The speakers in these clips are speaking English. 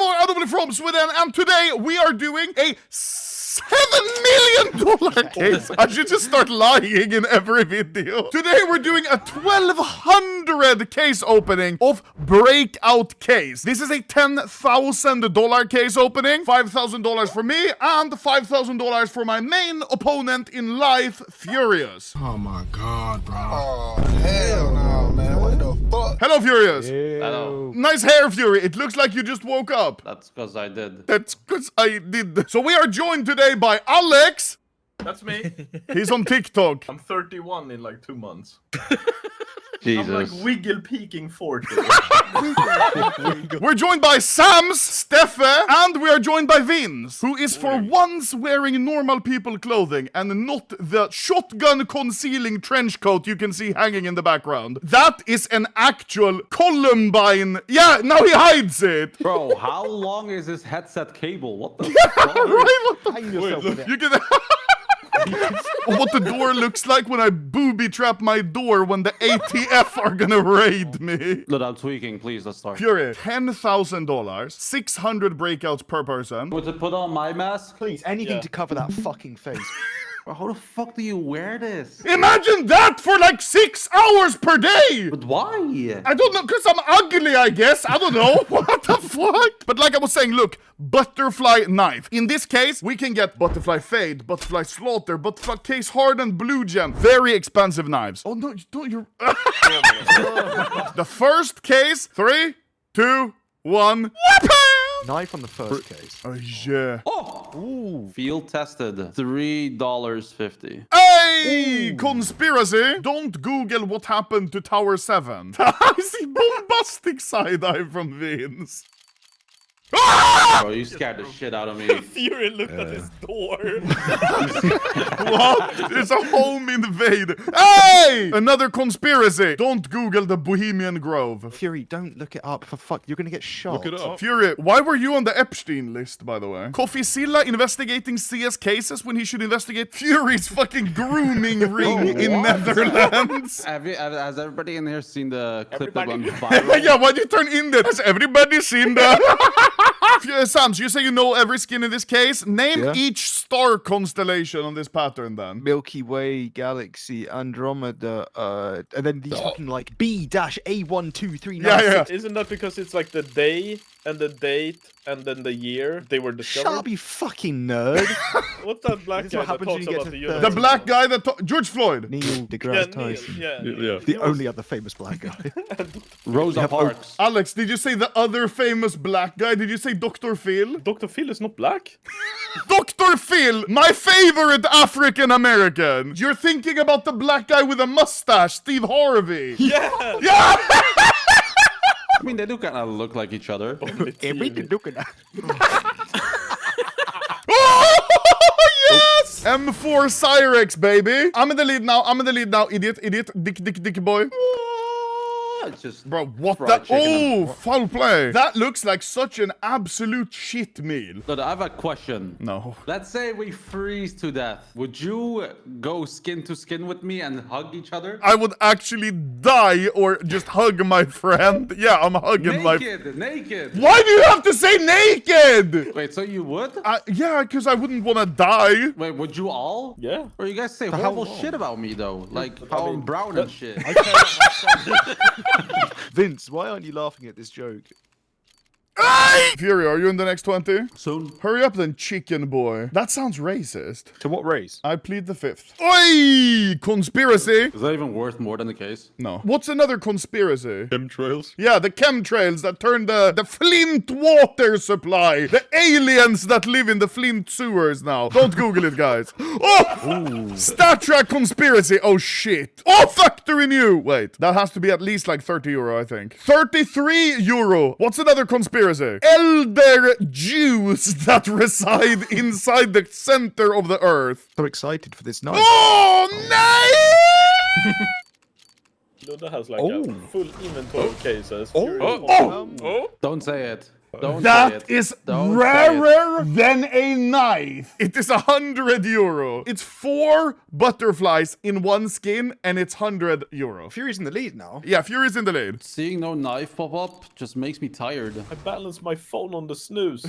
Adobe from Sweden, and today we are doing a $7 million case. I should just start lying in every video. Today we're doing a 1,200 case opening of Breakout case. This is a $10,000 case opening, $5,000 for me, and $5,000 for my main opponent in life, Furious. Oh my god, bro. Oh, hell no, man. What the fuck? Hello, Furious. Hello. Nice hair, Fury. It looks like you just woke up. That's because I did. That's because I did. So we are joined today by Alex. That's me. He's on TikTok. I'm 31 in like 2 months. Jesus. I'm like wiggle peaking 40. We're joined by Sams, Steffe, and we are joined by Vince, who is for once wearing normal people clothing and not the shotgun concealing trench coat you can see hanging in the background. That is an actual Columbine. Yeah, now he hides it. Bro, how long is this headset cable? What the fuck? Right? What the Hang yourself with it. You can. What the door looks like when I booby trap my door when the ATF are gonna raid me. Look, I'm tweaking. Please, let's start. Fury, $10,000, 600 breakouts per person. Would you put on my mask? Please, anything Yeah. to cover that fucking face. Bro, how the fuck do you wear this? Imagine that for like 6 hours per day. But why? I don't know, because I'm ugly, I guess. I don't know. What the fuck? But like I was saying, look, butterfly knife. In this case, we can get butterfly fade, butterfly slaughter, butterfly case hardened blue gem. Very expensive knives. Oh no, you're... The first case, 3, 2, 1. Weapon! Knife on the first case. Oh yeah. Oh! Ooh. Field tested. $3.50. Hey! Conspiracy! Don't Google what happened to Tower 7. I see bombastic side-eye from Vince. Ah! Bro, you scared the shit out of me. Fury looked at his door. What? It's a home invade. Hey! Another conspiracy. Don't Google the Bohemian Grove. Fury, don't look it up. For fuck, you're gonna get shot. Look it up. Fury, why were you on the Epstein list, by the way? Coffeezilla investigating CS cases when he should investigate Fury's fucking grooming ring in what? Netherlands? Has everybody in here seen the clip that Everybody. went viral? Yeah, why'd you turn in that? Has everybody seen that? Sams, you say you know every skin in this case. Name Yeah. each star constellation on this pattern, then. Milky Way, Galaxy, Andromeda, and then these fucking like B-A1239. Yeah. Isn't that because it's like the day and the date and then the year they were Shut up, discovered? you fucking nerd. What's that black This is guy what that happens talks when you get about to the 30. universe? The black guy that... George Floyd. Neil Yeah, deGrasse Neil, Tyson. yeah. The only other famous black guy. Rosa Parks. Alex, did you say the other famous black guy? Did you say Dr. Phil? Dr. Phil is not black. Dr. Phil, my favorite African American. You're thinking about the black guy with a mustache, Steve Harvey. Yeah. Yeah! I mean, they do kind of look like each other. Yeah, we can look at that. Oh, yes! M4 Cyrex, baby. I'm in the lead now, idiot, dick boy. It's just Bro, what fried the? chicken. Oh, foul play. That looks like such an absolute shit meal. Look, I have a question. No. Let's say we freeze to death. Would you go skin to skin with me and hug each other? I would actually die or just hug my friend. Yeah, I'm hugging my... Naked. Why do you have to say naked? Wait, so you would? Yeah, because I wouldn't want to die. Wait, would you all? Yeah. Or you guys say how horrible long? shit about me though, like how I'm brown and shit. Vince, why aren't you laughing at this joke? Hey! Fury, are you in the next 20? Soon. Hurry up then, chicken boy. That sounds racist. To what race? I plead the 5th. Oi! Conspiracy? Is that even worth more than the case? No. What's another conspiracy? Chemtrails. Yeah, the chemtrails that turn the Flint water supply. The aliens that live in the Flint sewers now. Don't Google it, guys. Oh! Stat Trek conspiracy. Oh, shit. Oh, factory new. Wait, that has to be at least like 30 euro, I think. 33 euro. What's another conspiracy? Elder Jews that reside inside the center of the earth. So excited for this night. Oh, nice! Luda has like Oh. a full inventory of cases. Oh. Fury is Oh. oh. Don't say it. Don't say That it. is Don't say it. rarer than a knife. It is 100 euro. It's 4 butterflies in one skin, and it's 100 euro. Fury's in the lead now. Yeah, Fury's in the lead. Seeing no knife pop up just makes me tired. I balanced my phone on the snooze.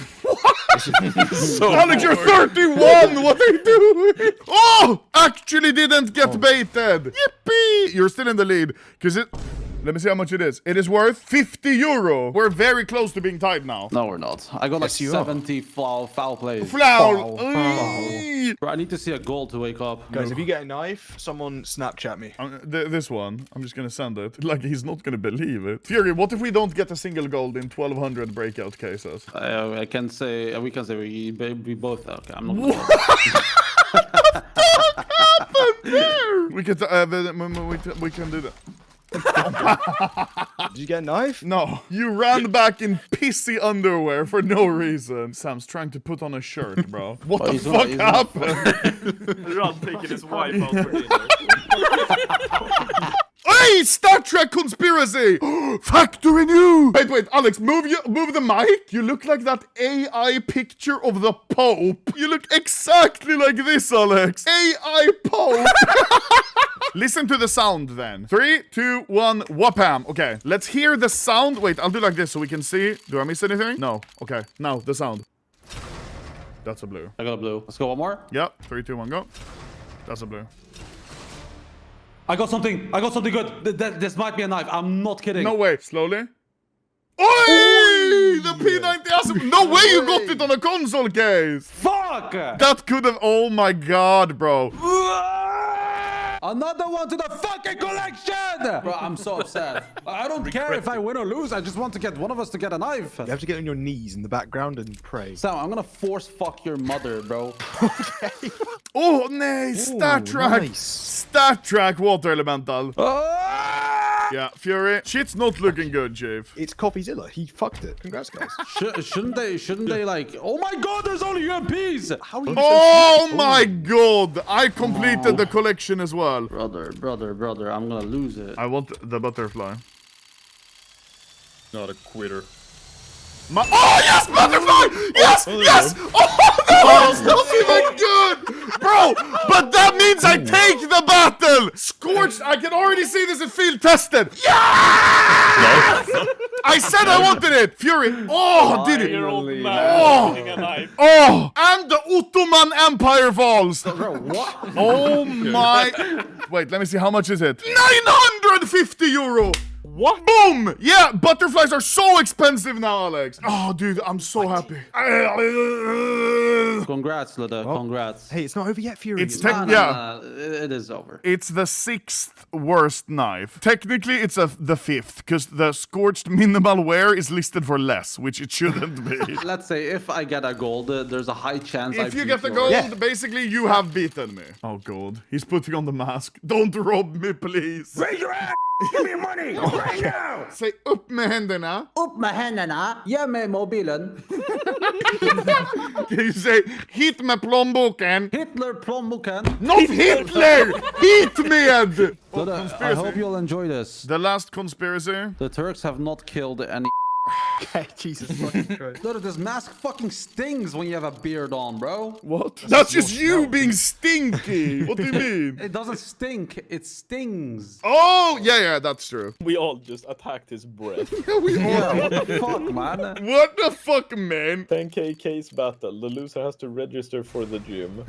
Alex, you're 31! What are you doing? Oh! Actually didn't get baited. Yippee! You're still in the lead. Because it... Let me see how much it is. It is worth 50 euro. We're very close to being tied now. No, we're not. I got like Yes, you are. 70 foul plays. Flowl. Bro, I need to see a goal to wake up. Guys, if you get a knife, someone Snapchat me. This one, I'm just gonna send it. Like, he's not gonna believe it. Fury, what if we don't get a single gold in 1200 breakout cases? I can say, we can say we both. Okay, I'm not. We can, we can do that. Did you get a knife? No, you ran back in pissy underwear for no reason. Sam's trying to put on a shirt, bro. What the he's fuck not- happened? Ron taking his wife out for dinner. Hey, Star Trek conspiracy! Factory new! Wait, Alex, move the mic. You look like that AI picture of the Pope. You look exactly like this, Alex. AI Pope. Listen to the sound then. 3, 2, 1, whapam. Okay, let's hear the sound. Wait, I'll do like this so we can see. Do I miss anything? No. Okay, now the sound. That's a blue. I got a blue. Let's go one more. Yep, 3, 2, 1, go. That's a blue. I got something. I got something good. This might be a knife. I'm not kidding. No way. Slowly. Oi! The P90 has... No way you got it on a console case! Fuck! That could have... Oh my god, bro. Another one to the fucking collection! Bro, I'm so upset. I don't care if I win or lose. I just want to get one of us to get a knife. You have to get on your knees in the background and pray. Sam, I'm gonna force fuck your mother, bro. Oh, nej! Star Trek! Nice. Star Trek Water Elemental. Ah! Yeah, Fury. Shit's not looking good, Chief. It's Coffeezilla. He fucked it. Congrats, guys. Shouldn't they like... Oh my god, there's only UMPs! How are you Oh my god! I completed the collection as well. Brother, I'm gonna lose it. I want the butterfly. Not a quitter. Oh, yes, butterfly! Yes, yes! Oh, that was not even good! Bro, but that means I take the battle! Scorched, I can already see this in field tested. Yeah! I said I wanted it! Fury, oh, did it? Year-old Finally. man holding a knife. Oh, and the Ottoman Empire falls. Bro, what? Oh my... Wait, let me see, how much is it? 950 euro! What? Boom! Yeah, butterflies are so expensive now, Alex. Oh, dude, I'm so happy. Congrats, Lada. Congrats. Hey, it's not over yet, Fury. It's Nah, yeah. it is over. It's the 6th worst knife. Technically, it's the 5th, because the scorched minimal wear is listed for less, which it shouldn't be. Let's say if I get a gold, there's a high chance I If you beat get the yours. gold, Yeah. basically you have beaten me. Oh god, he's putting on the mask. Don't rob me, please. Raise your hand! Give me money right now! Say upp med händerna. Upp med händerna, ge mig mobilen. Can you say hit med plånboken? Hitler plånboken. Not Hitler! Hit med! Lada, I hope you'll enjoy this. The last conspiracy. The Turks have not killed any. Okay, Jesus fucking Christ. Lada, this mask fucking stings when you have a beard on, bro. What? That's just you being stinky. What do you mean? It doesn't stink, it stings. Oh, yeah, that's true. We all just attacked his breath. Yeah, what the fuck, man? What the fuck, man? 10k case battle. The loser has to register for the gym.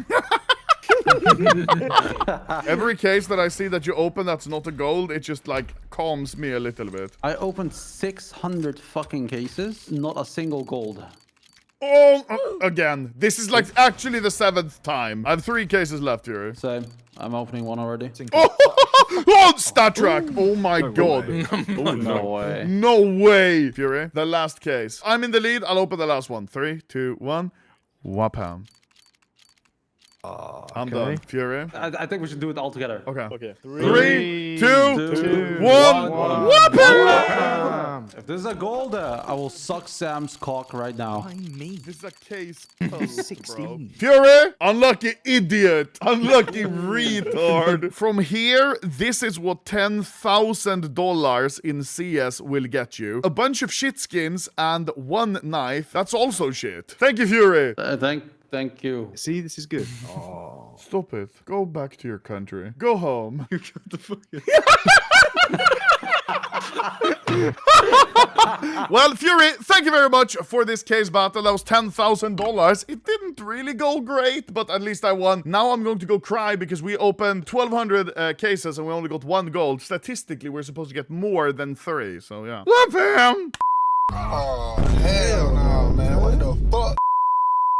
Every case that I see that you open that's not a gold, it just like calms me a little bit. I opened 600 fucking cases, not a single gold. Oh, again. This is like actually the 7th time. I have 3 cases left here. Same. I'm opening one already. Oh, Star Trek! Oh my god. No way. No way. Fury, the last case. I'm in the lead. I'll open the last one. 3, 2, 1. Whapam. I'm done. Fury. I think we should do it all together. Okay. Okay. 3, 2, two, 1. one. Whoop it! If this is a gold, I will suck Sam's cock right now. Why me? This is a case post, bro. 16. Fury, unlucky idiot, unlucky retard. From here, this is what $10,000 in CS will get you. A bunch of shit skins and 1 knife. That's also shit. Thank you, Fury. Thank you. See, this is good. Stop it. Go back to your country. Go home. Well, Fury, thank you very much for this case battle. That was $10,000. It didn't really go great, but at least I won. Now I'm going to go cry because we opened 1,200 cases and we only got 1 gold. Statistically, we're supposed to get more than 3, so yeah. Love him! Oh, hell no, man. What the fuck?